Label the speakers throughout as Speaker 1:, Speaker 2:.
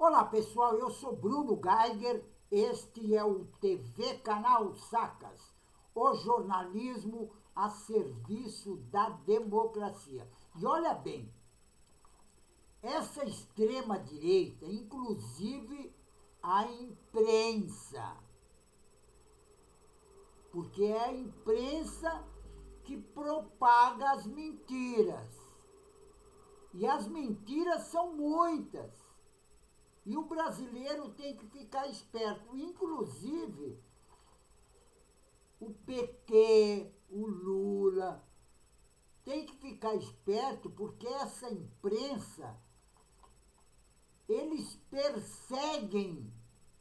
Speaker 1: Olá pessoal, eu sou Bruno Geiger, este é o TV Canal Sacas, o jornalismo a serviço da democracia. E olha bem, essa extrema-direita, inclusive a imprensa, porque é a imprensa que propaga as mentiras. E as mentiras são muitas. E o brasileiro tem que ficar esperto. Inclusive, o PT, o Lula, tem que ficar esperto porque essa imprensa, eles perseguem,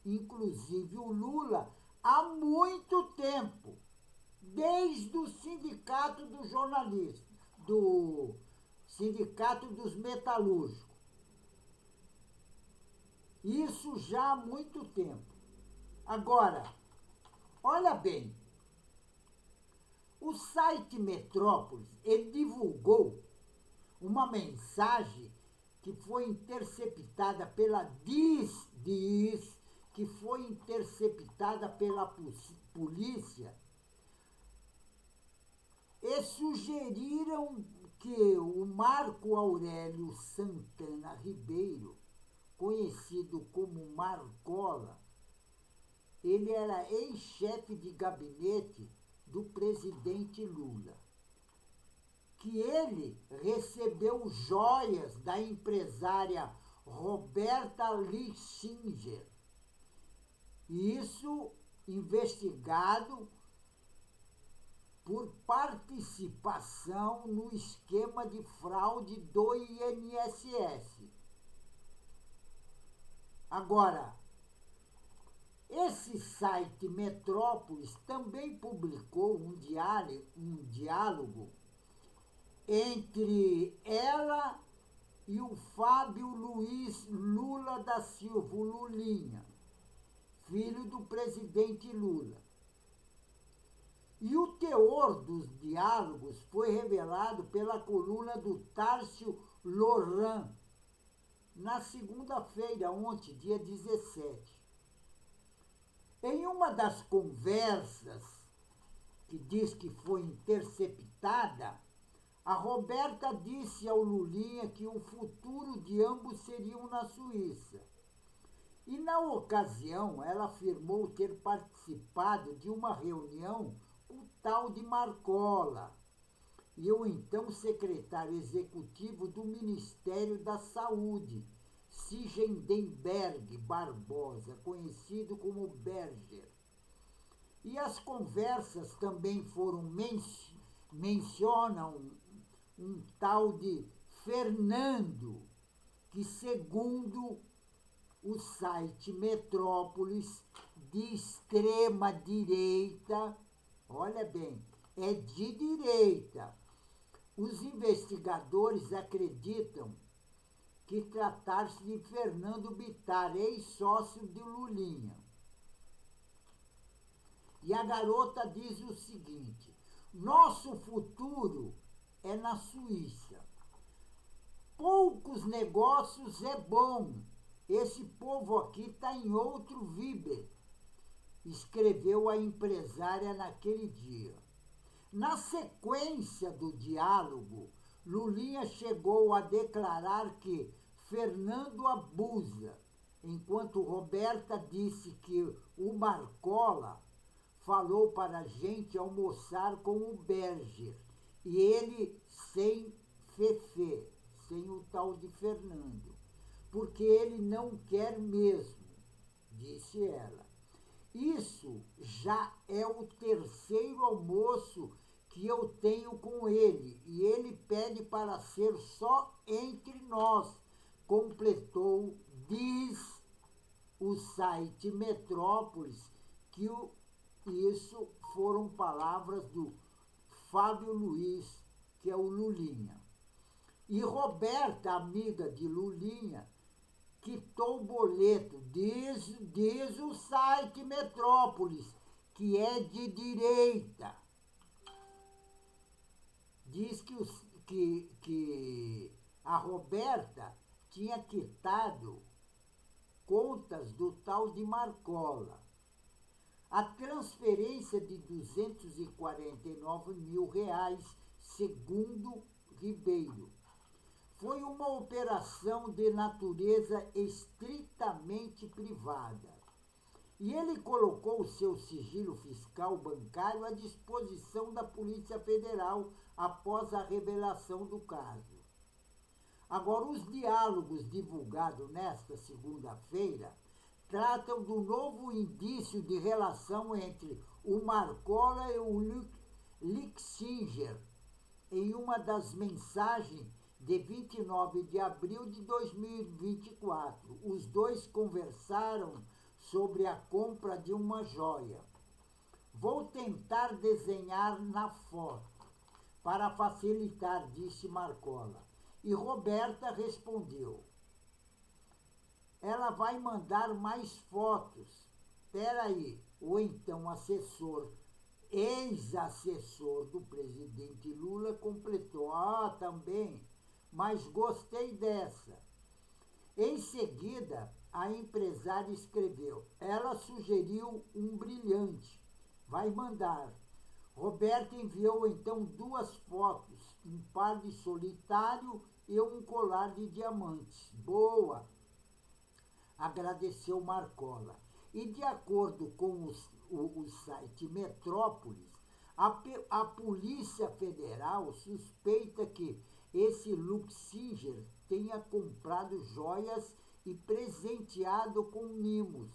Speaker 1: inclusive o Lula, há muito tempo. Desde o sindicato dos jornalistas, do sindicato dos metalúrgicos. Isso já há muito tempo. Agora, olha bem, o site Metrópolis, ele divulgou uma mensagem que foi interceptada pela diz que foi interceptada pela polícia e sugeriram que o Marco Aurélio Santana Ribeiro, conhecido como Marcola, ele era ex-chefe de gabinete do presidente Lula, que ele recebeu joias da empresária Roberta Lichinger. Isso investigado por participação no esquema de fraude do INSS. Agora, esse site Metrópolis também publicou um diálogo entre ela e o Fábio Luiz Lula da Silva, o Lulinha, filho do presidente Lula. E o teor dos diálogos foi revelado pela coluna do Tárcio Loran, na segunda-feira, ontem, dia 17. Em uma das conversas, que diz que foi interceptada, a Roberta disse ao Lulinha que o futuro de ambos seriam na Suíça. E, na ocasião, ela afirmou ter participado de uma reunião com o tal de Marcola, e o então secretário executivo do Ministério da Saúde, Sigendenberg Barbosa, conhecido como Berger. E as conversas também mencionam um tal de Fernando, que, segundo o site Metrópolis, de extrema direita, olha bem, é de direita. Os investigadores acreditam que tratar-se de Fernando Bittar, ex-sócio de Lulinha. E a garota diz o seguinte: nosso futuro é na Suíça. Poucos negócios é bom. Esse povo aqui está em outro vibe, escreveu a empresária naquele dia. Na sequência do diálogo, Lulinha chegou a declarar que Fernando abusa, enquanto Roberta disse que o Marcola falou para a gente almoçar com o Berger, e ele sem Fefe, sem o tal de Fernando, porque ele não quer mesmo, disse ela. Isso já é o terceiro almoço que eu tenho com ele, e ele pede para ser só entre nós, completou, diz o site Metrópolis, que isso foram palavras do Fábio Luiz, que é o Lulinha. E Roberta, amiga de Lulinha, quitou o boleto, diz o site Metrópolis, que é de direita. Diz que a Roberta tinha quitado contas do tal de Marcola. A transferência de R$ 249 mil, segundo Ribeiro, foi uma operação de natureza estritamente privada. E ele colocou o seu sigilo fiscal bancário à disposição da Polícia Federal após a revelação do caso. Agora, os diálogos divulgados nesta segunda-feira tratam do novo indício de relação entre o Marcola e o Lixinger, em uma das mensagens de 29 de abril de 2024. Os dois conversaram sobre a compra de uma joia. Vou tentar desenhar na foto para facilitar, disse Marcola. E Roberta respondeu: ela vai mandar mais fotos. Peraí. Ou então assessor, ex-assessor do presidente Lula completou: também, mas gostei dessa. Em seguida, a empresária escreveu: ela sugeriu um brilhante. Vai mandar. Roberto enviou então 2 fotos, um par de solitário e um colar de diamantes. Boa! Agradeceu Marcola. E de acordo com o site Metrópolis, a Polícia Federal suspeita que esse Lixinger tenha comprado joias e presenteado com mimos,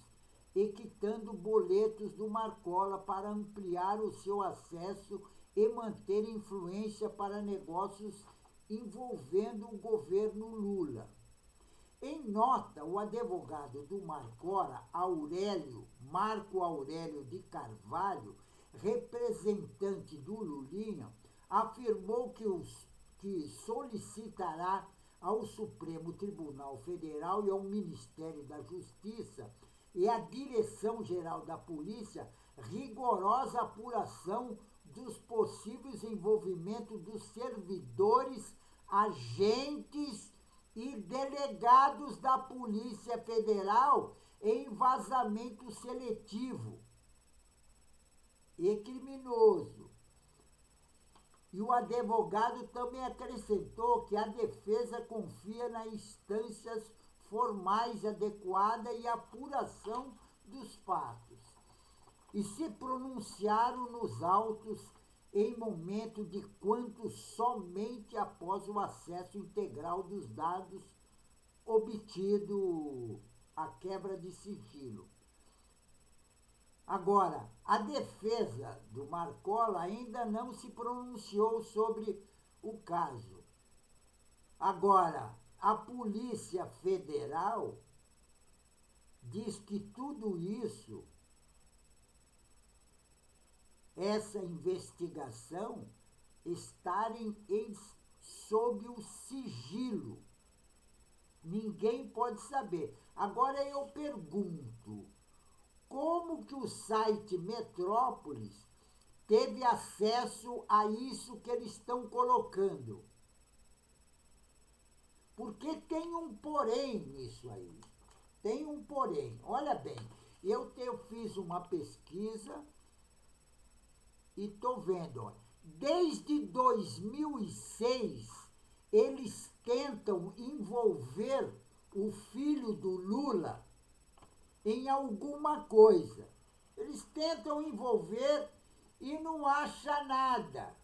Speaker 1: e quitando boletos do Marcola para ampliar o seu acesso e manter influência para negócios envolvendo o governo Lula. Em nota, o advogado do Marcola, Marco Aurélio de Carvalho, representante do Lulinha, afirmou que solicitará ao Supremo Tribunal Federal e ao Ministério da Justiça e à Direção-Geral da Polícia rigorosa apuração dos possíveis envolvimentos dos servidores, agentes e delegados da Polícia Federal em vazamento seletivo e criminoso. E o advogado também acrescentou que a defesa confia nas instâncias formais adequadas e apuração dos fatos, e se pronunciaram nos autos em momento de quanto somente após o acesso integral dos dados obtido a quebra de sigilo. Agora, a defesa do Marcola ainda não se pronunciou sobre o caso. Agora, a Polícia Federal diz que tudo isso, essa investigação, estarem sob o sigilo. Ninguém pode saber. Agora eu pergunto, como que o site Metrópolis teve acesso a isso que eles estão colocando? Porque tem um porém nisso aí. Tem um porém. Olha bem, eu fiz uma pesquisa e estou vendo, ó, desde 2006, eles tentam envolver o filho do Lula em alguma coisa. Eles tentam envolver e não acham nada.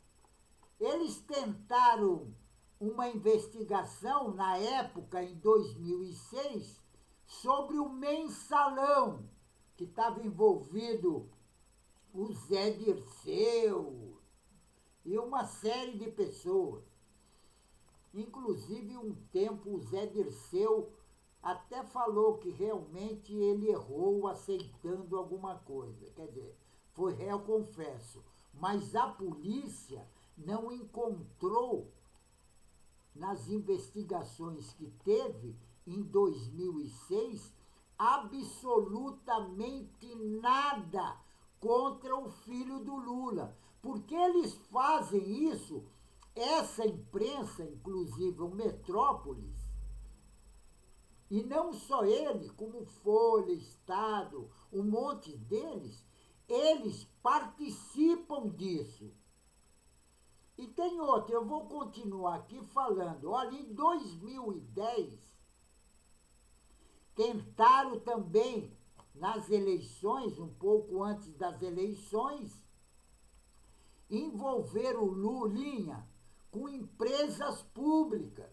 Speaker 1: Eles tentaram uma investigação, na época, em 2006, sobre o mensalão, que estava envolvido o Zé Dirceu e uma série de pessoas. Inclusive, um tempo, o Zé Dirceu até falou que realmente ele errou aceitando alguma coisa. Quer dizer, foi réu confesso. Mas a polícia não encontrou, nas investigações que teve em 2006, absolutamente nada contra o filho do Lula. Porque eles fazem isso, essa imprensa, inclusive o Metrópolis, E não só ele, como Folha, Estado, um monte deles, eles participam disso. E tem outro, eu vou continuar aqui falando. Olha, em 2010, tentaram também, nas eleições, um pouco antes das eleições, envolver o Lulinha com empresas públicas.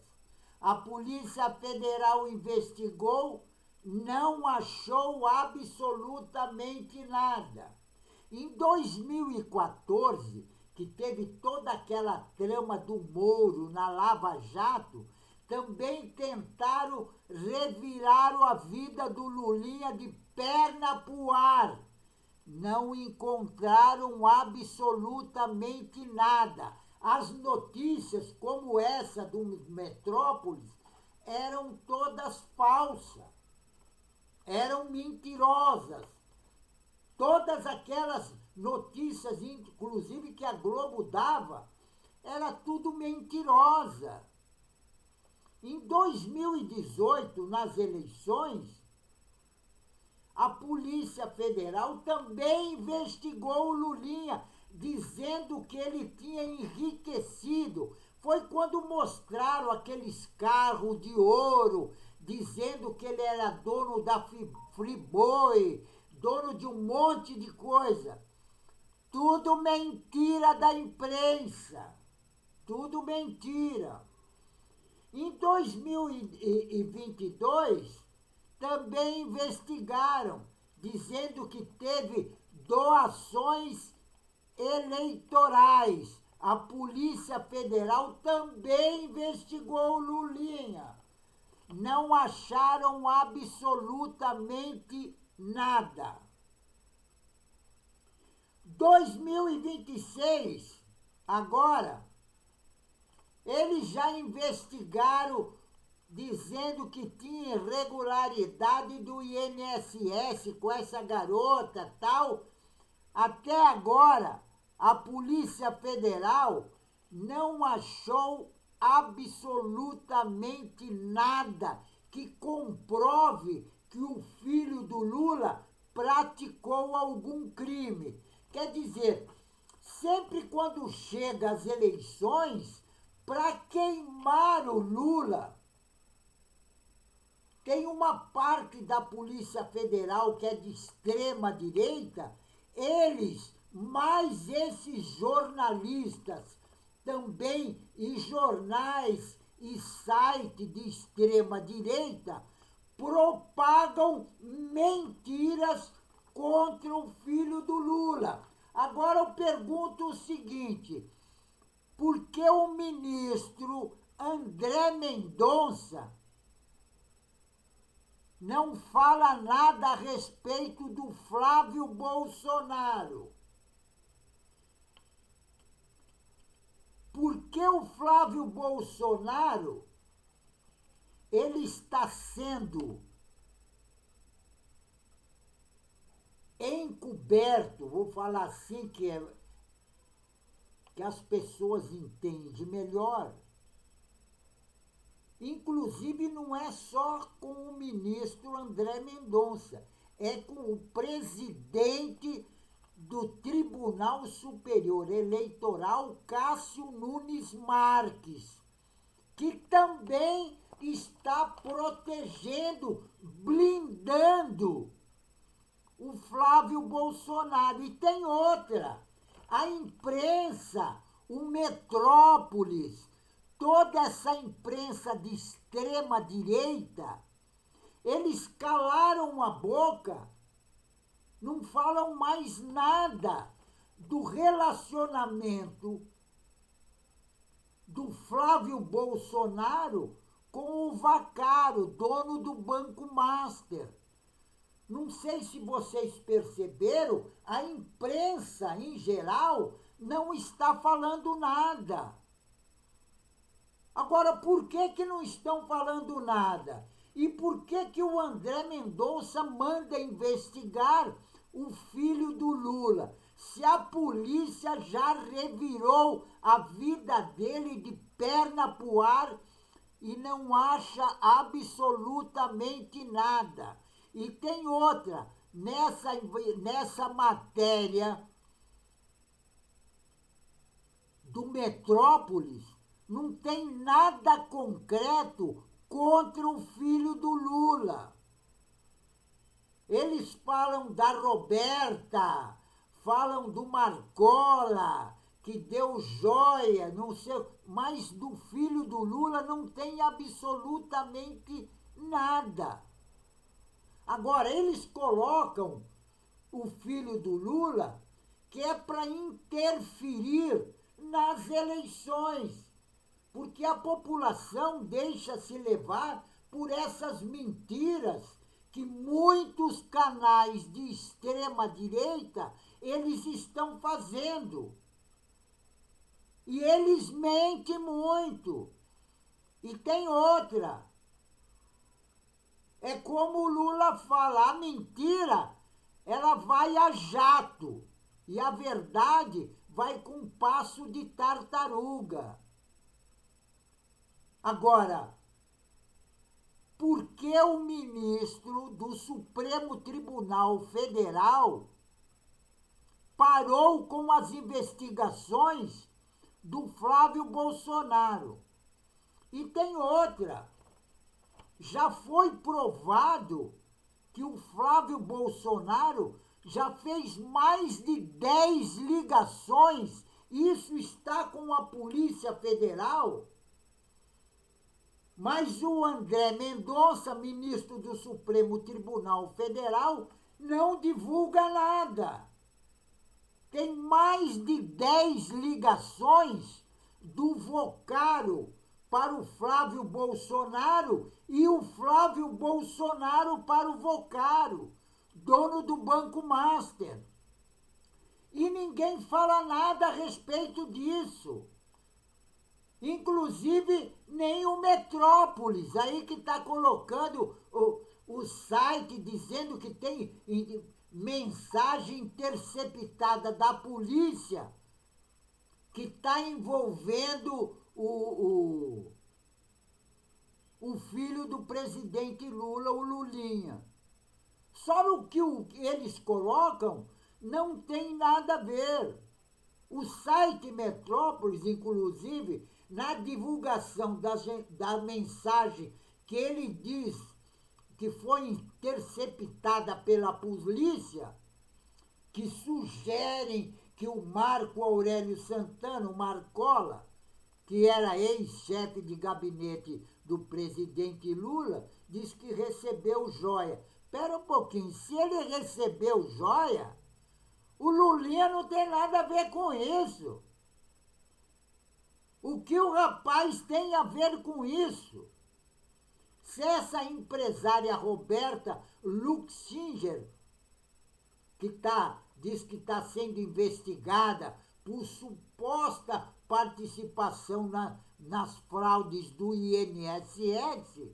Speaker 1: A Polícia Federal investigou, não achou absolutamente nada. Em 2014, que teve toda aquela trama do Moro na Lava Jato, também tentaram revirar a vida do Lulinha de perna pro ar. Não encontraram absolutamente nada. As notícias, como essa do Metrópolis, eram todas falsas, eram mentirosas. Todas aquelas notícias, inclusive que a Globo dava, era tudo mentirosa. Em 2018, nas eleições, a Polícia Federal também investigou o Lulinha, dizendo que ele tinha enriquecido. Foi quando mostraram aqueles carros de ouro, dizendo que ele era dono da Friboi, dono de um monte de coisa. Tudo mentira da imprensa. Tudo mentira. Em 2022, também investigaram, dizendo que teve doações eleitorais. A Polícia Federal também investigou o Lulinha. Não acharam absolutamente nada. 2026, agora, eles já investigaram, dizendo que tinha irregularidade do INSS com essa garota tal. Até agora, a Polícia Federal não achou absolutamente nada que comprove que o filho do Lula praticou algum crime. Quer dizer, sempre quando chega as eleições, para queimar o Lula, tem uma parte da Polícia Federal que é de extrema direita, eles, mais esses jornalistas, também em jornais e sites de extrema direita, propagam mentiras contra o filho do Lula. Agora eu pergunto o seguinte: por que o ministro André Mendonça não fala nada a respeito do Flávio Bolsonaro? Por que o Flávio Bolsonaro ele está sendo encoberto, vou falar assim que as pessoas entendem melhor. Inclusive, não é só com o ministro André Mendonça, é com o presidente do Tribunal Superior Eleitoral, Cássio Nunes Marques, que também está protegendo, blindando o Flávio Bolsonaro. E tem outra, a imprensa, o Metrópolis, toda essa imprensa de extrema direita, eles calaram a boca, não falam mais nada do relacionamento do Flávio Bolsonaro com o Vaccaro, dono do Banco Master. Não sei se vocês perceberam, a imprensa em geral não está falando nada. Agora, por que não estão falando nada? E por que o André Mendonça manda investigar o filho do Lula? Se a polícia já revirou a vida dele de perna pro ar, e não acha absolutamente nada. E tem outra, nessa matéria do Metrópolis, não tem nada concreto contra o filho do Lula. Eles falam da Roberta, falam do Marcola, que deu joia, não sei, mas do filho do Lula não tem absolutamente nada. Agora, eles colocam o filho do Lula, que é para interferir nas eleições, porque a população deixa se levar por essas mentiras que muitos canais de extrema direita eles estão fazendo. E eles mentem muito. E tem outra. É como o Lula fala, a mentira, ela vai a jato. E a verdade vai com passo de tartaruga. Agora, por que o ministro do Supremo Tribunal Federal parou com as investigações do Flávio Bolsonaro? E tem outra. Já foi provado que o Flávio Bolsonaro já fez mais de 10 ligações, isso está com a Polícia Federal, mas o André Mendonça, ministro do Supremo Tribunal Federal, não divulga nada. Tem mais de 10 ligações do Vocaro para o Flávio Bolsonaro e o Flávio Bolsonaro para o Vocaro, dono do Banco Master. E ninguém fala nada a respeito disso. Inclusive, nem o Metrópolis, aí que está colocando o site dizendo que tem mensagem interceptada da polícia que está envolvendo o filho do presidente Lula, o Lulinha. Só no que eles colocam não tem nada a ver. O site Metrópolis, inclusive, na divulgação da mensagem que ele diz que foi interceptada pela polícia, que sugerem que o Marco Aurélio Santana, o Marcola, que era ex-chefe de gabinete do presidente Lula, diz que recebeu joia. Espera um pouquinho, se ele recebeu joia, o Lulinha não tem nada a ver com isso. O que o rapaz tem a ver com isso? Se essa empresária Roberta Luxinger, diz que está sendo investigada por suposta participação nas fraudes do INSS,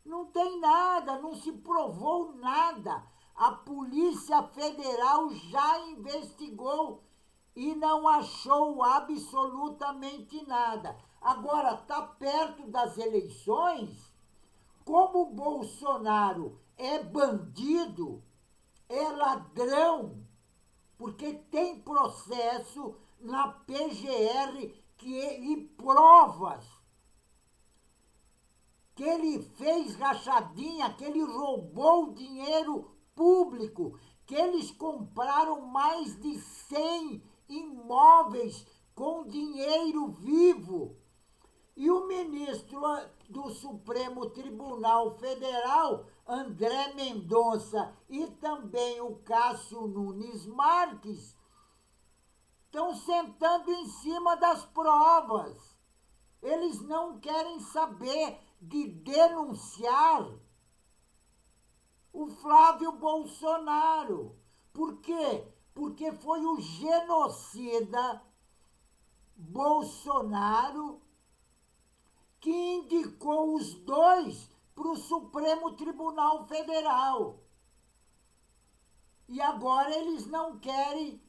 Speaker 1: não tem nada, não se provou nada. A Polícia Federal já investigou e não achou absolutamente nada. Agora, está perto das eleições, como o Bolsonaro é bandido, é ladrão, porque tem processo na PGR e provas que ele fez rachadinha, que ele roubou dinheiro público, que eles compraram mais de 100 imóveis com dinheiro vivo. E o ministro do Supremo Tribunal Federal, André Mendonça, e também o Cássio Nunes Marques, estão sentando em cima das provas. Eles não querem saber de denunciar o Flávio Bolsonaro. Por quê? Porque foi o genocida Bolsonaro que indicou os dois para o Supremo Tribunal Federal. E agora eles não querem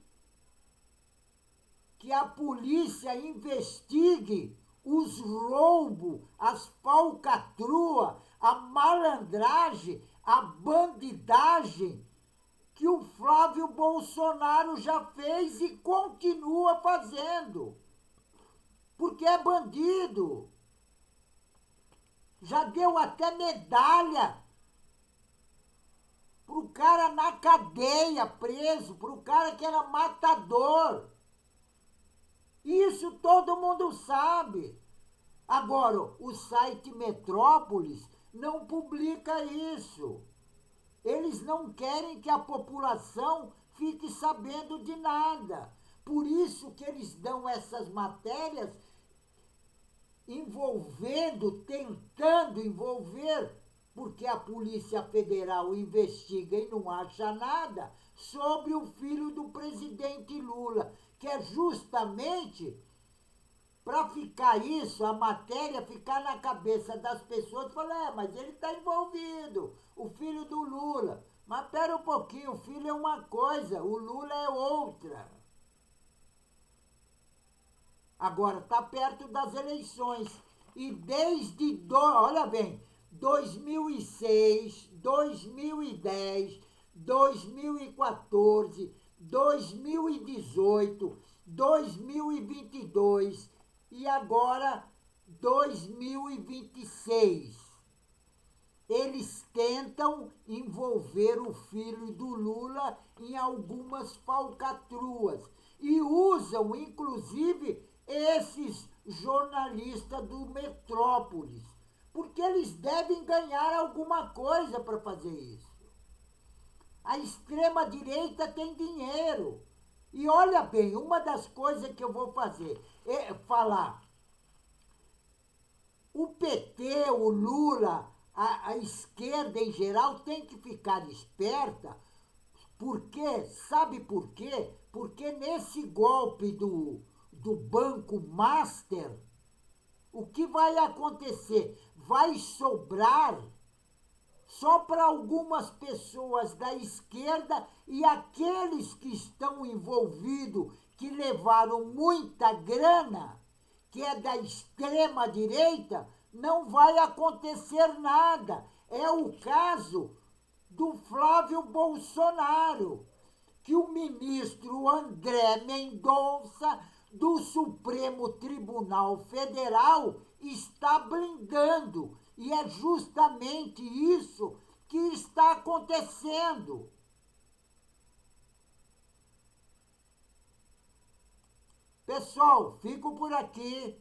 Speaker 1: que a polícia investigue os roubos, as falcatruas, a malandragem, a bandidagem que o Flávio Bolsonaro já fez e continua fazendo. Porque é bandido. Já deu até medalha pro cara na cadeia, preso, pro cara que era matador. Isso todo mundo sabe. Agora, o site Metrópolis não publica isso. Eles não querem que a população fique sabendo de nada. Por isso que eles dão essas matérias tentando envolver, porque a Polícia Federal investiga e não acha nada, sobre o filho do presidente Lula, que é justamente para ficar isso, a matéria ficar na cabeça das pessoas, falar, mas ele está envolvido, o filho do Lula. Mas espera um pouquinho, o filho é uma coisa, o Lula é outra. Agora, está perto das eleições. E olha bem, 2006, 2010, 2014, 2018, 2022 e agora 2026. Eles tentam envolver o filho do Lula em algumas falcatruas e usam, inclusive, esses jornalistas do Metrópolis, porque eles devem ganhar alguma coisa para fazer isso. A extrema-direita tem dinheiro. E olha bem, uma das coisas que eu vou fazer é falar. O PT, o Lula, a esquerda em geral tem que ficar esperta, porque, sabe por quê? Porque nesse golpe do Banco Master, o que vai acontecer? Vai sobrar só para algumas pessoas da esquerda e aqueles que estão envolvidos, que levaram muita grana, que é da extrema-direita, não vai acontecer nada. É o caso do Flávio Bolsonaro, que o ministro André Mendonça, do Supremo Tribunal Federal, está blindando. E é justamente isso que está acontecendo. Pessoal, fico por aqui,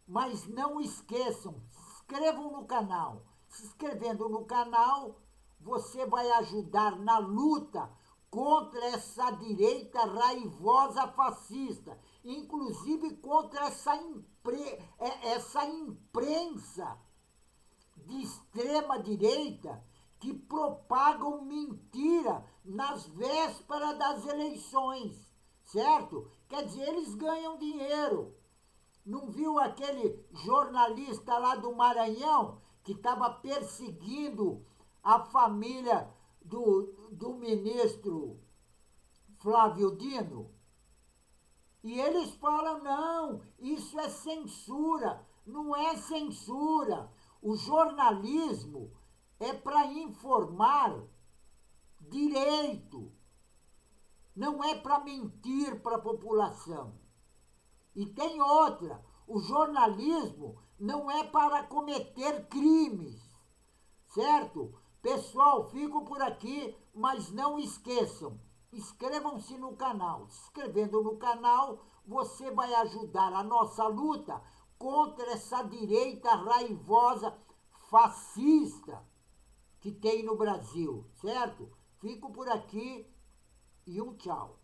Speaker 1: mas não esqueçam, se inscrevam no canal. Se inscrevendo no canal, você vai ajudar na luta contra essa direita raivosa fascista, inclusive contra essa imprensa de extrema-direita que propagam mentira nas vésperas das eleições, certo? Quer dizer, eles ganham dinheiro. Não viu aquele jornalista lá do Maranhão que estava perseguindo a família do ministro Flávio Dino? E eles falam, não, isso é censura. Não é censura. O jornalismo é para informar direito. Não é para mentir para a população. E tem outra, o jornalismo não é para cometer crimes, certo? Pessoal, fico por aqui, mas não esqueçam, inscrevam-se no canal. Se inscrevendo no canal, você vai ajudar a nossa luta contra essa direita raivosa, fascista que tem no Brasil, certo? Fico por aqui e um tchau.